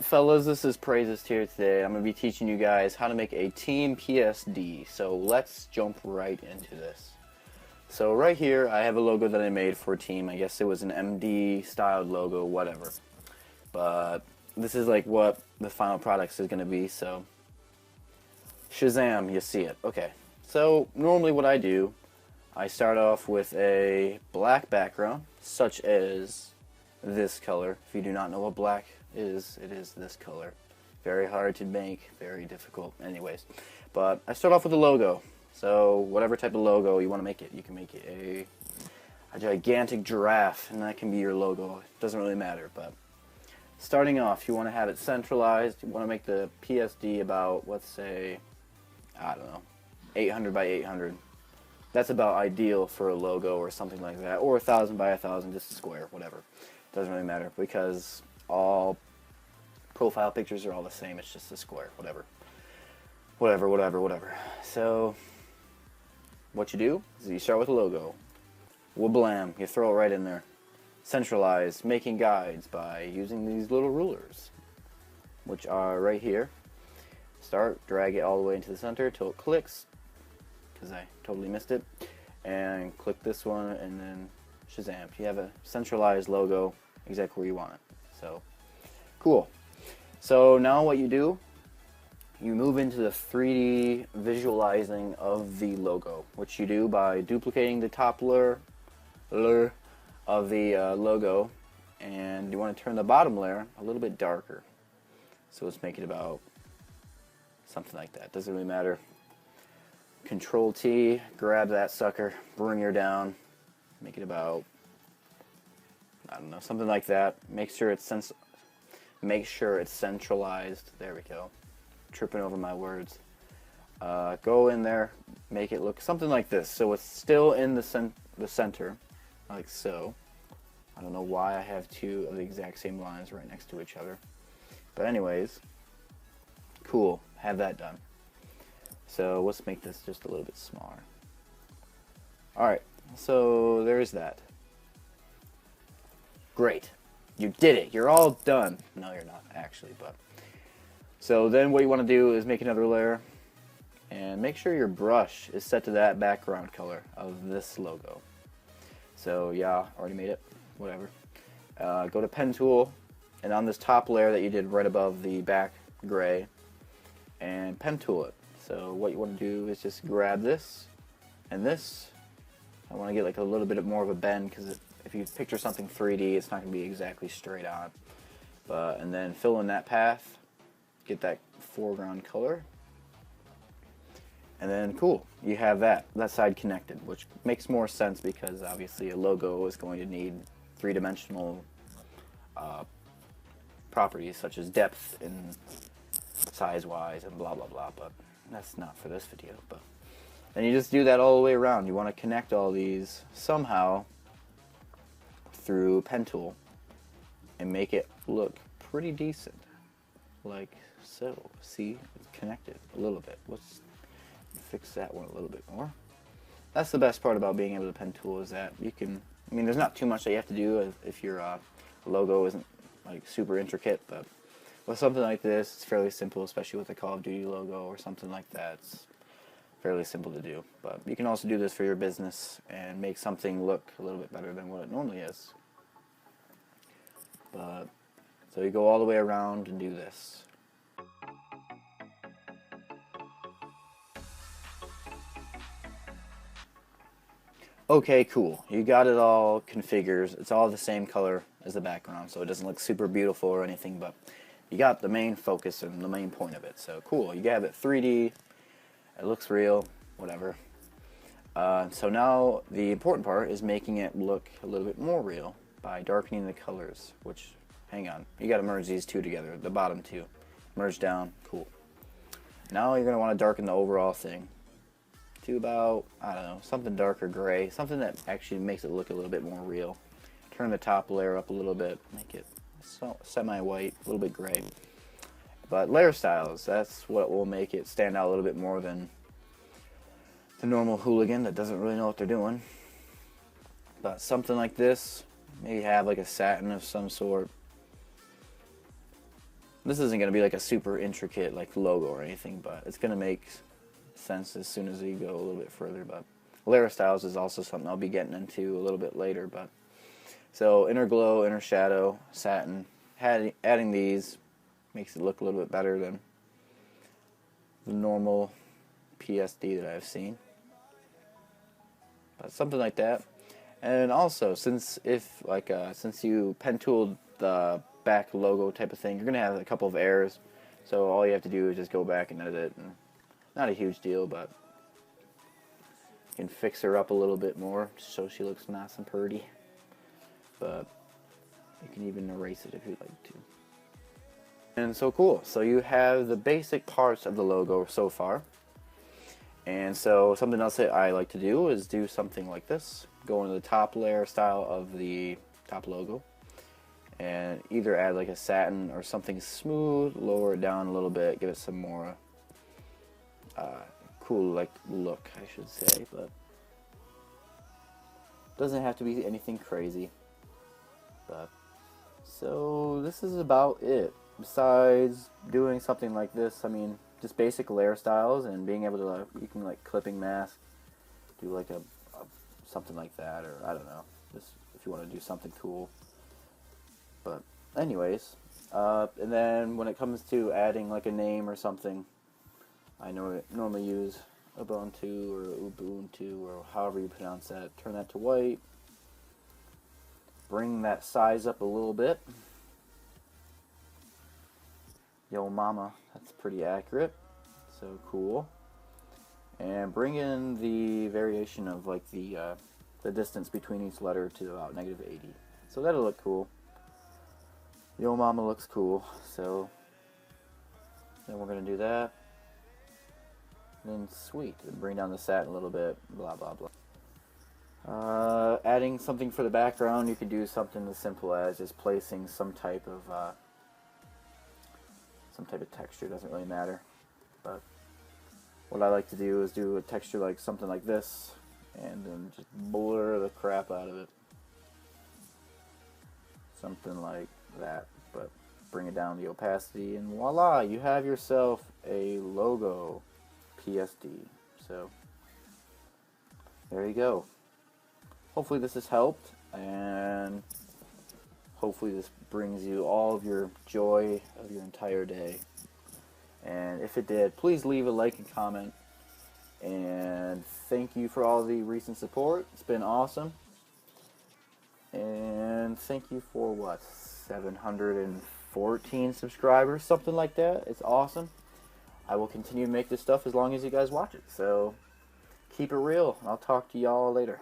fellas? This is Praizist here today. I'm going to be teaching you guys how to make a team PSD. So let's jump right into this. So right here I have a logo that I made for a team. I guess it was an MD styled logo, whatever. But this is like what the final product is going to be. So Shazam, you see it. Okay. So normally what I do, I start off with a black background, such as this color. If you do not know what black is, it is this color. Very hard to make, very difficult. Anyways, but I start off with a logo. So whatever type of logo you want to make it, you can make it a gigantic giraffe, and that can be your logo. It doesn't really matter. But starting off, you want to have it centralized. You want to make the PSD about, let's say, I don't know, 800 by 800. That's about ideal for a logo or something like that, or 1,000 by 1,000, just a square, whatever. Doesn't really matter because all profile pictures are all the same. It's just a square, whatever. So what you do is you start with a logo. Wablam, you throw it right in there. Centralize, making guides by using these little rulers, which are right here. Start, drag it all the way into the center till it clicks, because I totally missed it, and click this one, and then Shazam. You have a centralized logo exactly where you want it. So cool. So now what you do, you move into the 3D visualizing of the logo, which you do by duplicating the top layer of the logo, and you want to turn the bottom layer a little bit darker. So let's make it about something like that. Doesn't really matter. Control T, grab that sucker, bring her down, make it about, I don't know, something like that. Make sure it's centralized. There we go. Tripping over my words. Go in there, make it look something like this. So it's still in the center, like so. I don't know why I have two of the exact same lines right next to each other. But anyways, cool. Have that done. So let's make this just a little bit smaller. Alright, so there's that. Great. You did it. You're all done. No, you're not, actually. But so then what you want to do is make another layer. And make sure your brush is set to that background color of this logo. So yeah, already made it. Whatever. Go to Pen Tool. And on this top layer that you did right above the back gray, and Pen Tool it. So what you want to do is just grab this and this. I want to get like a little bit more of a bend, because if you picture something 3D, it's not going to be exactly straight on. And then fill in that path, get that foreground color, and then cool, you have that side connected, which makes more sense because obviously a logo is going to need three-dimensional properties such as depth and size-wise and blah blah blah, but that's not for this video. But then you just do that all the way around. You want to connect all these somehow through Pen Tool and make it look pretty decent, like so. See, it's connected a little bit. Let's fix that one a little bit more. That's the best part about being able to Pen Tool, is that you can, I mean, there's not too much that you have to do if your logo isn't like super intricate, but with something like this, it's fairly simple, especially with a Call of Duty logo or something like that. It's fairly simple to do. But you can also do this for your business and make something look a little bit better than what it normally is. But so you go all the way around and do this. Okay, cool. You got it all configured. It's all the same color as the background, so it doesn't look super beautiful or anything, but you got the main focus and the main point of it. So cool. You have it 3D. It looks real. Whatever. So now the important part is making it look a little bit more real by darkening the colors, which, hang on, you got to merge these two together, the bottom two. Merge down. Cool. Now you're going to want to darken the overall thing to about, I don't know, something darker gray, something that actually makes it look a little bit more real. Turn the top layer up a little bit, make it semi-white, a little bit gray. But layer styles, that's what will make it stand out a little bit more than the normal hooligan that doesn't really know what they're doing. But something like this, maybe have like a satin of some sort. This isn't going to be like a super intricate like logo or anything, but it's going to make sense as soon as you go a little bit further. But layer styles is also something I'll be getting into a little bit later. But so inner glow, inner shadow, satin, adding these makes it look a little bit better than the normal PSD that I've seen. But something like that. And also, since you pen tooled the back logo type of thing, you're gonna have a couple of errors. So all you have to do is just go back and edit it, and not a huge deal, but you can fix her up a little bit more so she looks nice and pretty. But you can even erase it if you'd like to. And so cool. So you have the basic parts of the logo so far. And so something else that I like to do is do something like this. Go into the top layer style of the top logo. And either add like a satin or something smooth, lower it down a little bit, give it some more cool like look, I should say. But doesn't have to be anything crazy. But so this is about it. Besides doing something like this, I mean, just basic layer styles and being able to, you can like clipping mask, do like a something like that, or I don't know, just if you want to do something cool. But anyways, and then when it comes to adding like a name or something, I normally use Ubuntu or Ubuntu or however you pronounce that. Turn that to white. Bring that size up a little bit. Yo mama, that's pretty accurate. So cool. And bring in the variation of like the distance between each letter to about -80. So that'll look cool. Yo mama looks cool. So then we're gonna do that. And then sweet. And bring down the satin a little bit. Blah blah blah. Adding something for the background, you could do something as simple as just placing some type of texture. Doesn't really matter, but what I like to do is do a texture like something like this, and then just blur the crap out of it, something like that. But bring it down the opacity, and voila, you have yourself a logo PSD. So there you go. Hopefully this has helped, and hopefully this brings you all of your joy of your entire day. And if it did, please leave a like and comment. And thank you for all the recent support. It's been awesome. And thank you for what, 714 subscribers, something like that. It's awesome. I will continue to make this stuff as long as you guys watch it. So keep it real. I'll talk to y'all later.